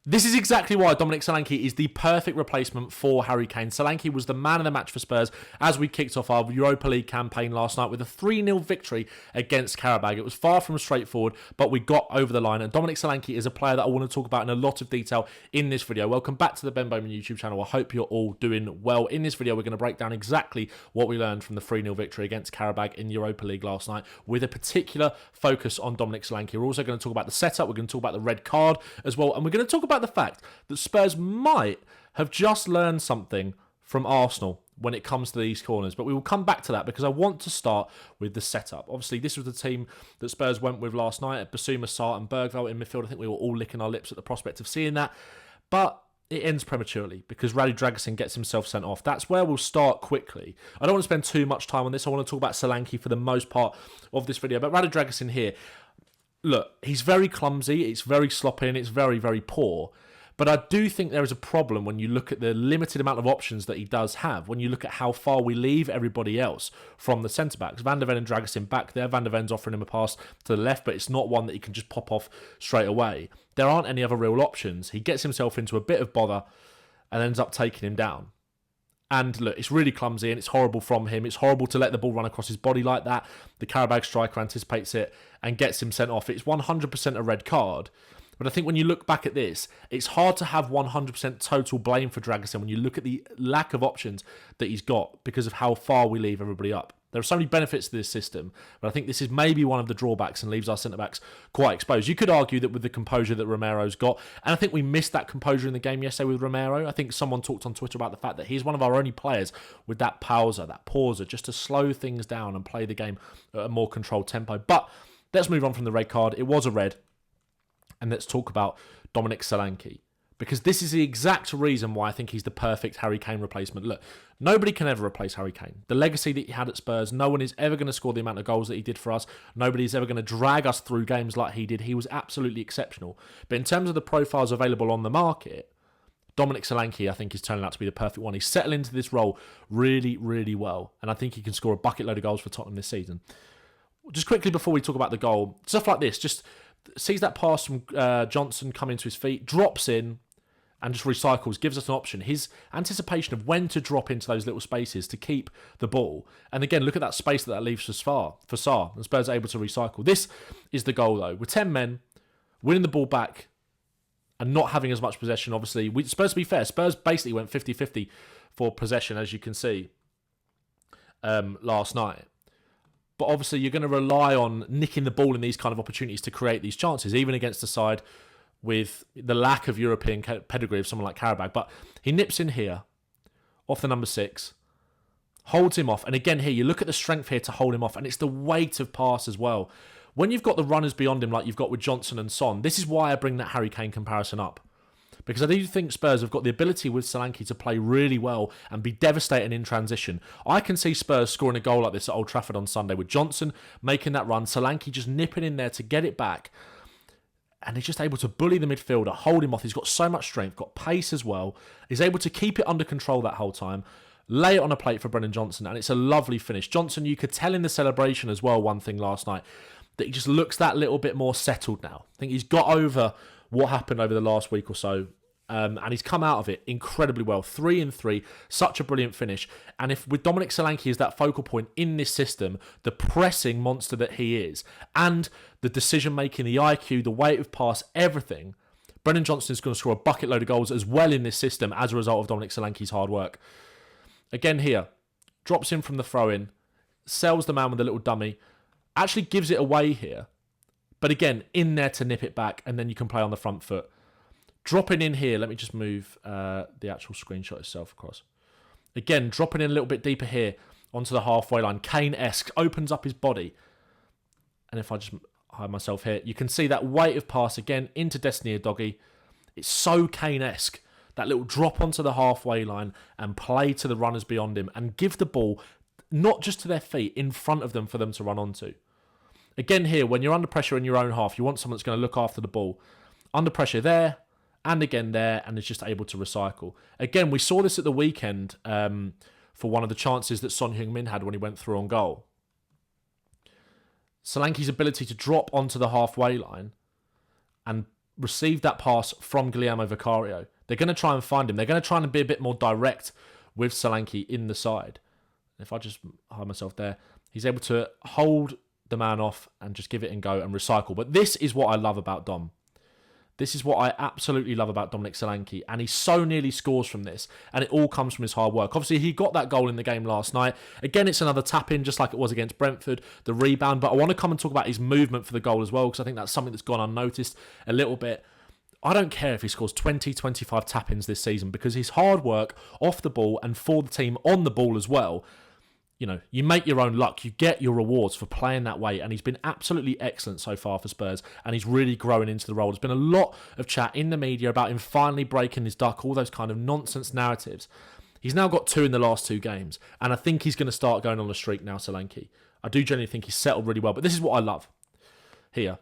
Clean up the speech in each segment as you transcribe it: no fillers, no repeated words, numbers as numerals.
This is exactly why Dominic Solanke is the perfect replacement for Harry Kane. Solanke was the man of the match for Spurs as we kicked off our Europa League campaign last night with a 3-0 victory against Qarabag. It was far from straightforward, but we got over the line. And Dominic Solanke is a player that I want to talk about in a lot of detail in this video. Welcome back to the Ben Bowman YouTube channel. I hope you're all doing well. In this video, we're going to break down exactly what we learned from the 3-0 victory against Qarabag in Europa League last night, with a particular focus on Dominic Solanke. We're also going to talk about the setup. We're going to talk about the red card as well. And we're going to talk about the fact that Spurs might have just learned something from Arsenal when it comes to these corners. But we will come back to that because I want to start with the setup. Obviously, this was the team that Spurs went with last night at Basuma, Sarr and Bergvall in midfield. I think we were all licking our lips at the prospect of seeing that. But it ends prematurely because Radu Dragusin gets himself sent off. That's where we'll start quickly. I don't want to spend too much time on this. I want to talk about Solanke for the most part of this video. But Radu Dragusin here, look, he's very clumsy. It's very sloppy and it's very, very poor. But I do think there is a problem when you look at the limited amount of options that he does have, when you look at how far we leave everybody else from the centre-backs. Van der Ven and Dragusin back there. Van der Ven's offering him a pass to the left, but it's not one that he can just pop off straight away. There aren't any other real options. He gets himself into a bit of bother and ends up taking him down. And look, it's really clumsy and it's horrible from him. It's horrible to let the ball run across his body like that. The Qarabag striker anticipates it and gets him sent off. It's 100% a red card. But I think when you look back at this, it's hard to have 100% total blame for Dragusin when you look at the lack of options that he's got because of how far we leave everybody up. There are so many benefits to this system, but I think this is maybe one of the drawbacks and leaves our centre-backs quite exposed. You could argue that with the composure that Romero's got, and I think we missed that composure in the game yesterday with Romero. I think someone talked on Twitter about the fact that he's one of our only players with that pauser, just to slow things down and play the game at a more controlled tempo. But let's move on from the red card. It was a red. And let's talk about Dominic Solanke, because this is the exact reason why I think he's the perfect Harry Kane replacement. Look, nobody can ever replace Harry Kane. The legacy that he had at Spurs, no one is ever going to score the amount of goals that he did for us. Nobody's ever going to drag us through games like he did. He was absolutely exceptional. But in terms of the profiles available on the market, Dominic Solanke, I think, is turning out to be the perfect one. He's settled into this role really, really well. And I think he can score a bucket load of goals for Tottenham this season. Just quickly before we talk about the goal, stuff like this, just sees that pass from Johnson coming to his feet, drops in and just recycles, gives us an option. His anticipation of when to drop into those little spaces to keep the ball. And again, look at that space that leaves for Sarr. And Spurs are able to recycle. This is the goal, though. With 10 men, winning the ball back and not having as much possession, obviously. Spurs, to be fair, Spurs basically went 50-50 for possession, as you can see, last night. But obviously, you're going to rely on nicking the ball in these kind of opportunities to create these chances, even against a side with the lack of European pedigree of someone like Qarabag. But he nips in here, off the number 6, holds him off. And again here, you look at the strength here to hold him off, and it's the weight of pass as well. When you've got the runners beyond him like you've got with Johnson and Son, this is why I bring that Harry Kane comparison up. Because I do think Spurs have got the ability with Solanke to play really well and be devastating in transition. I can see Spurs scoring a goal like this at Old Trafford on Sunday with Johnson making that run, Solanke just nipping in there to get it back. And he's just able to bully the midfielder, hold him off. He's got so much strength, got pace as well. He's able to keep it under control that whole time, lay it on a plate for Brennan Johnson, and it's a lovely finish. Johnson, you could tell in the celebration as well, one thing last night, that he just looks that little bit more settled now. I think he's got over what happened over the last week or so. And he's come out of it incredibly well. 3-3, such a brilliant finish. And if with Dominic Solanke as that focal point in this system, the pressing monster that he is, and the decision-making, the IQ, the weight of pass, everything, Brennan Johnson is going to score a bucket load of goals as well in this system as a result of Dominic Solanke's hard work. Again here, drops in from the throw-in, sells the man with a little dummy, actually gives it away here. But again, in there to nip it back, and then you can play on the front foot. Dropping in here, let me just move the actual screenshot itself across. Again, dropping in a little bit deeper here onto the halfway line. Kane-esque, opens up his body. And if I just hide myself here, you can see that weight of pass again into Destiny Doggy. It's so Kane-esque. That little drop onto the halfway line and play to the runners beyond him and give the ball not just to their feet, in front of them for them to run onto. Again here, when you're under pressure in your own half, you want someone that's going to look after the ball. Under pressure there, and again there, and is just able to recycle. Again, we saw this at the weekend for one of the chances that Son Heung-Min had when he went through on goal. Solanke's ability to drop onto the halfway line and received that pass from Guillermo Vicario. They're going to try and find him. They're going to try and be a bit more direct with Solanke in the side. If I just hide myself there, he's able to hold the man off and just give it and go and recycle. But this is what I love about Dom. This is what I absolutely love about Dominic Solanke, and he so nearly scores from this, and it all comes from his hard work. Obviously, he got that goal in the game last night. Again, it's another tap-in, just like it was against Brentford, the rebound, but I want to come and talk about his movement for the goal as well, because I think that's something that's gone unnoticed a little bit. I don't care if he scores 20, 25 tap-ins this season, because his hard work off the ball and for the team on the ball as well, you know, you make your own luck. You get your rewards for playing that way. And he's been absolutely excellent so far for Spurs. And he's really growing into the role. There's been a lot of chat in the media about him finally breaking his duck, all those kind of nonsense narratives. He's now got 2 in the last 2 games. And I think he's going to start going on a streak now, Solanke. I do genuinely think he's settled really well. But this is what I love here.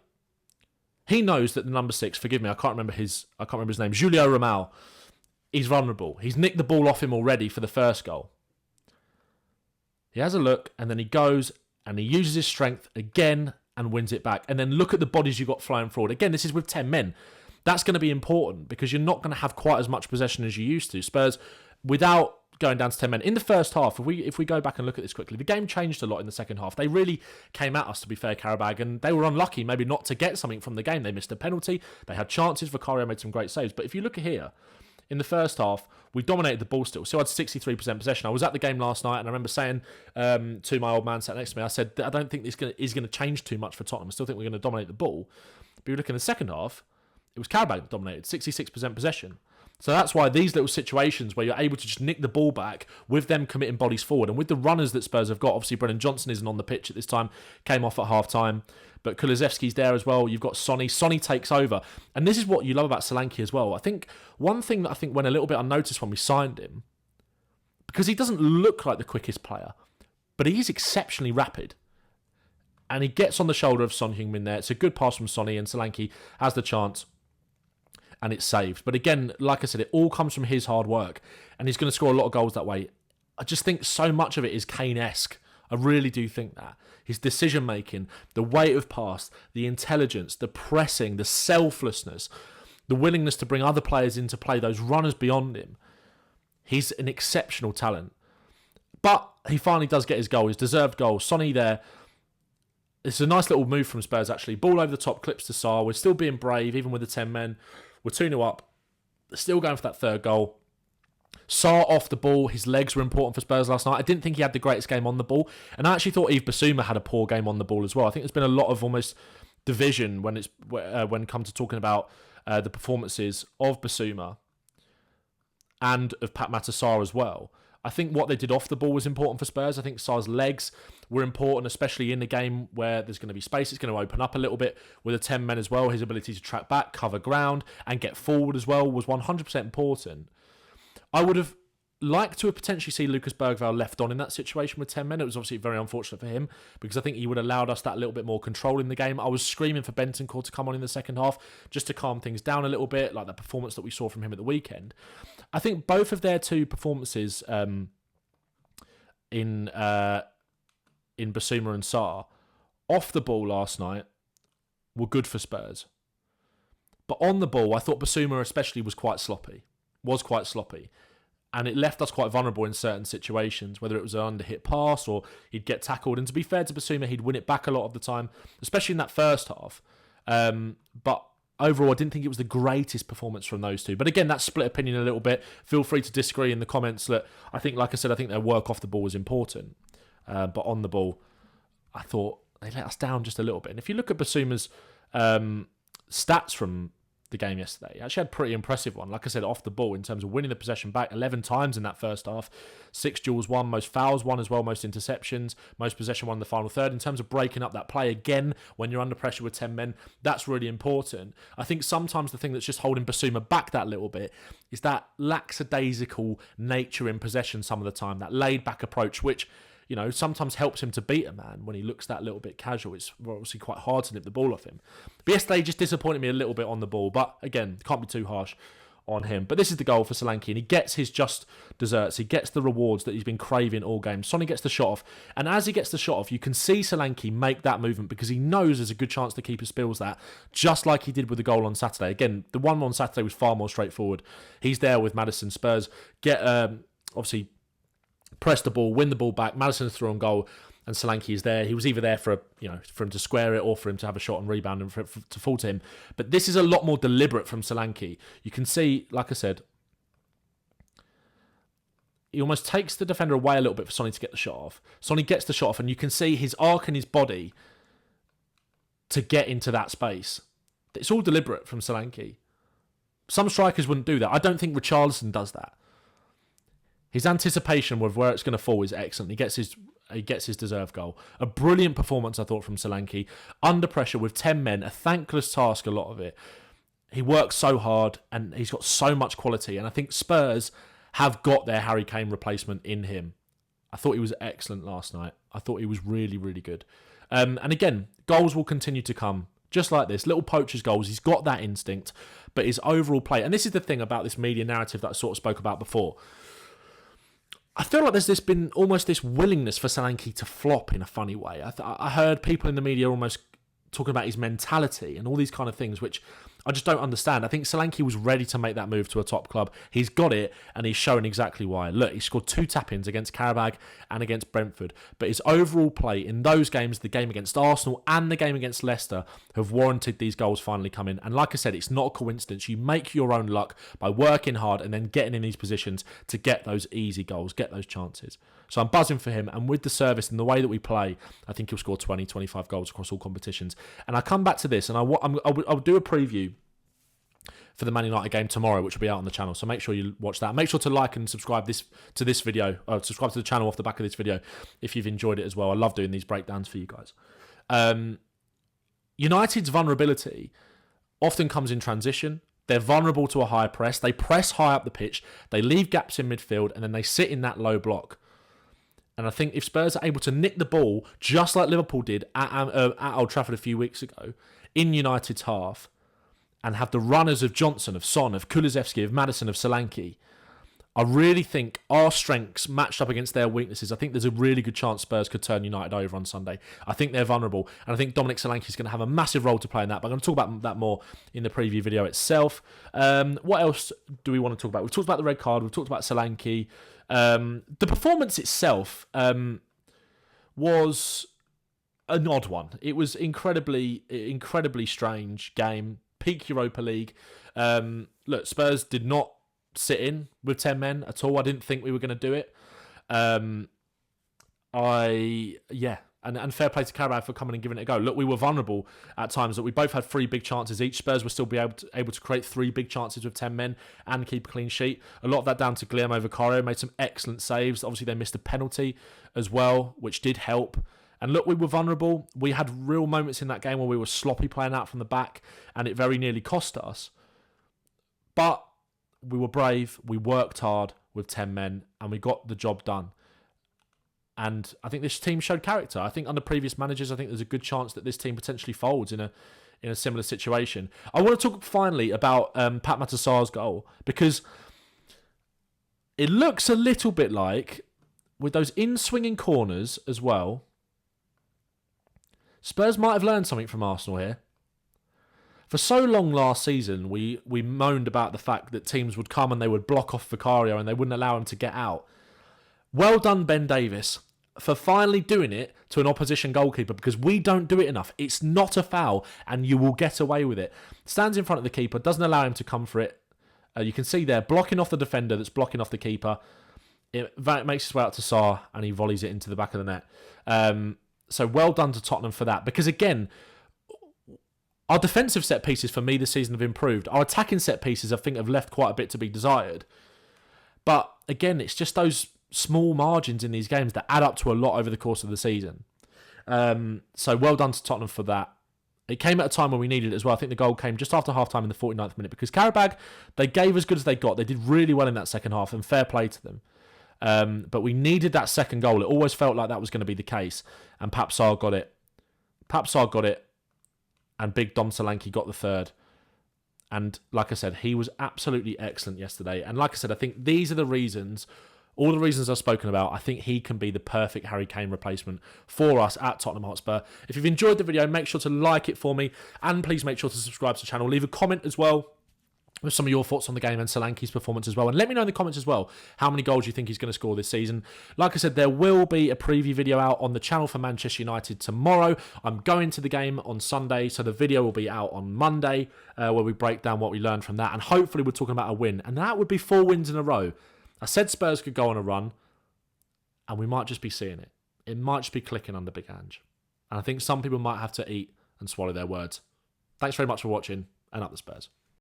He knows that the number 6, forgive me, I can't remember his name, Julio Ramal, he's vulnerable. He's nicked the ball off him already for the first goal. He has a look, and then he goes, and he uses his strength again and wins it back. And then look at the bodies you've got flying forward. Again, this is with 10 men. That's going to be important, because you're not going to have quite as much possession as you used to. Spurs, without going down to 10 men, in the first half, if we go back and look at this quickly, the game changed a lot in the second half. They really came at us, to be fair, Qarabag, and they were unlucky maybe not to get something from the game. They missed a penalty. They had chances. Vicario made some great saves. But if you look at here, in the first half, we dominated the ball still. Still had 63% possession. I was at the game last night, and I remember saying to my old man sat next to me, I said, I don't think this is going to change too much for Tottenham. I still think we're going to dominate the ball. But you look in the second half, it was Qarabag that dominated, 66% possession. So that's why these little situations where you're able to just nick the ball back with them committing bodies forward, and with the runners that Spurs have got, obviously Brennan Johnson isn't on the pitch at this time, came off at half-time, but Kulusevski's there as well. You've got Sonny. Sonny takes over. And this is what you love about Solanke as well. I think one thing that I think went a little bit unnoticed when we signed him, because he doesn't look like the quickest player, but he is exceptionally rapid. And he gets on the shoulder of Son Heung-Min there. It's a good pass from Sonny, and Solanke has the chance, and it's saved. But again, like I said, it all comes from his hard work, and he's going to score a lot of goals that way. I just think so much of it is Kane-esque. I really do think that. His decision-making, the weight of pass, the intelligence, the pressing, the selflessness, the willingness to bring other players into play, those runners beyond him. He's an exceptional talent. But he finally does get his goal, his deserved goal. Sonny there. It's a nice little move from Spurs, actually. Ball over the top, clips to Sarr. We're still being brave, even with the 10 men. We're 2-0 up. Still going for that third goal. Sarr off the ball. His legs were important for Spurs last night. I didn't think he had the greatest game on the ball. And I actually thought Yves Bissouma had a poor game on the ball as well. I think there's been a lot of almost division when it comes to talking about the performances of Bissouma and of Pat Matar Sarr as well. I think what they did off the ball was important for Spurs. I think Sarr's legs were important, especially in the game where there's going to be space. It's going to open up a little bit with the 10 men as well. His ability to track back, cover ground, and get forward as well was 100% important. I would have liked to have potentially seen Lucas Bergvall left on in that situation with 10 men. It was obviously very unfortunate for him, because I think he would have allowed us that little bit more control in the game. I was screaming for Bentancur to come on in the second half just to calm things down a little bit, like that performance that we saw from him at the weekend. I think both of their 2 performances in Bissouma and Sarr off the ball last night were good for Spurs. But on the ball, I thought Bissouma especially was quite sloppy. And it left us quite vulnerable in certain situations, whether it was an under-hit pass or he'd get tackled. And to be fair to Bissouma, he'd win it back a lot of the time, especially in that first half. But overall, I didn't think it was the greatest performance from those 2. But again, that's split opinion a little bit. Feel free to disagree in the comments. Look, I think, like I said, I think their work off the ball was important. But on the ball, I thought they let us down just a little bit. And if you look at Bissouma's stats from the game yesterday, he actually had a pretty impressive one. Like I said, off the ball in terms of winning the possession back 11 times in that first half, 6 duels won, most fouls won as well, most interceptions, most possession won in the final third. In terms of breaking up that play again when you're under pressure with 10 men, that's really important. I think sometimes the thing that's just holding Bissouma back that little bit is that lackadaisical nature in possession some of the time, that laid back approach, which, you know, sometimes helps him to beat a man when he looks that little bit casual. It's obviously quite hard to nip the ball off him. But yesterday just disappointed me a little bit on the ball. But again, can't be too harsh on him. But this is the goal for Solanke, and he gets his just desserts. He gets the rewards that he's been craving all game. Sonny gets the shot off, and as he gets the shot off, you can see Solanke make that movement because he knows there's a good chance the keeper spills that, just like he did with the goal on Saturday. Again, the one on Saturday was far more straightforward. He's there with Maddison. Spurs get, obviously, press the ball, win the ball back. Maddison's through on goal, and Solanke is there. He was either there for him to square it or for him to have a shot and rebound and for to fall to him. But this is a lot more deliberate from Solanke. You can see, like I said, he almost takes the defender away a little bit for Sonny to get the shot off. Sonny gets the shot off, and you can see his arc and his body to get into that space. It's all deliberate from Solanke. Some strikers wouldn't do that. I don't think Richarlison does that. His anticipation with where it's going to fall is excellent. He gets his deserved goal. A brilliant performance, I thought, from Solanke. Under pressure with 10 men, a thankless task, a lot of it. He works so hard, and he's got so much quality. And I think Spurs have got their Harry Kane replacement in him. I thought he was excellent last night. I thought he was really, really good. And again, goals will continue to come. Just like this, little poacher's goals. He's got that instinct, but his overall play... And this is the thing about this media narrative that I sort of spoke about before. I feel like there's been almost this willingness for Solanke to flop in a funny way. I heard people in the media almost talking about his mentality and all these kind of things, which I just don't understand. I think Solanke was ready to make that move to a top club. He's got it, and he's shown exactly why. Look, he scored 2 tap-ins against Qarabag and against Brentford. But his overall play in those games, the game against Arsenal and the game against Leicester, have warranted these goals finally coming. And like I said, it's not a coincidence. You make your own luck by working hard and then getting in these positions to get those easy goals, get those chances. So I'm buzzing for him, and with the service and the way that we play, I think he'll score 20, 25 goals across all competitions. And I come back to this, and I'll do a preview for the Man United game tomorrow, which will be out on the channel. So make sure you watch that. Make sure to like and subscribe to this video, or subscribe to the channel off the back of this video if you've enjoyed it as well. I love doing these breakdowns for you guys. United's vulnerability often comes in transition. They're vulnerable to a high press. They press high up the pitch. They leave gaps in midfield, and then they sit in that low block. And I think if Spurs are able to nick the ball, just like Liverpool did at Old Trafford a few weeks ago, in United's half, and have the runners of Johnson, of Son, of Kulusevski, of Maddison, of Solanke, I really think our strengths matched up against their weaknesses. I think there's a really good chance Spurs could turn United over on Sunday. I think they're vulnerable, and I think Dominic Solanke is going to have a massive role to play in that. But I'm going to talk about that more in the preview video itself. What else do we want to talk about? We've talked about the red card. We've talked about Solanke. The performance itself was an odd one. It was incredibly strange game. Peak Europa League. Look, Spurs did not sit in with 10 men at all. I didn't think we were going to do it. And fair play to Qarabag for coming and giving it a go. Look, we were vulnerable at times. That we both had 3 big chances each. Spurs were still able to create 3 big chances with 10 men and keep a clean sheet. A lot of that down to Guillermo Vicario. Made some excellent saves. Obviously, they missed a penalty as well, which did help. And look, we were vulnerable. We had real moments in that game where we were sloppy playing out from the back, and it very nearly cost us. But we were brave. We worked hard with 10 men, and we got the job done. And I think this team showed character. I think under previous managers, I think there's a good chance that this team potentially folds in a similar situation. I want to talk finally about Pat Matasar's goal, because it looks a little bit like, with those in-swinging corners as well, Spurs might have learned something from Arsenal here. For so long last season, we moaned about the fact that teams would come and they would block off Vicario and they wouldn't allow him to get out. Well done, Ben Davies, for finally doing it to an opposition goalkeeper, because we don't do it enough. It's not a foul, and you will get away with it. Stands in front of the keeper, doesn't allow him to come for it. You can see there, blocking off the defender that's blocking off the keeper. It makes its way out to Sarr, and he volleys it into the back of the net. So well done to Tottenham for that. Because again, our defensive set pieces for me this season have improved. Our attacking set pieces, I think, have left quite a bit to be desired. But again, it's just those small margins in these games that add up to a lot over the course of the season. So well done to Tottenham for that. It came at a time when we needed it as well. I think the goal came just after half-time in the 49th minute, because Qarabag, they gave as good as they got. They did really well in that second half, and fair play to them. But we needed that second goal. It always felt like that was going to be the case. And Papsar got it. And big Dom Solanke got the third. And like I said, he was absolutely excellent yesterday. And like I said, I think these are the reasons, all the reasons I've spoken about, I think he can be the perfect Harry Kane replacement for us at Tottenham Hotspur. If you've enjoyed the video, make sure to like it for me. And please make sure to subscribe to the channel. Leave a comment as well with some of your thoughts on the game and Solanke's performance as well. And let me know in the comments as well how many goals you think he's going to score this season. Like I said, there will be a preview video out on the channel for Manchester United tomorrow. I'm going to the game on Sunday, so the video will be out on Monday where we break down what we learned from that. And hopefully we're talking about a win. And that would be 4 wins in a row. I said Spurs could go on a run, and we might just be seeing it. It might just be clicking under Big Ange. And I think some people might have to eat and swallow their words. Thanks very much for watching, and up the Spurs.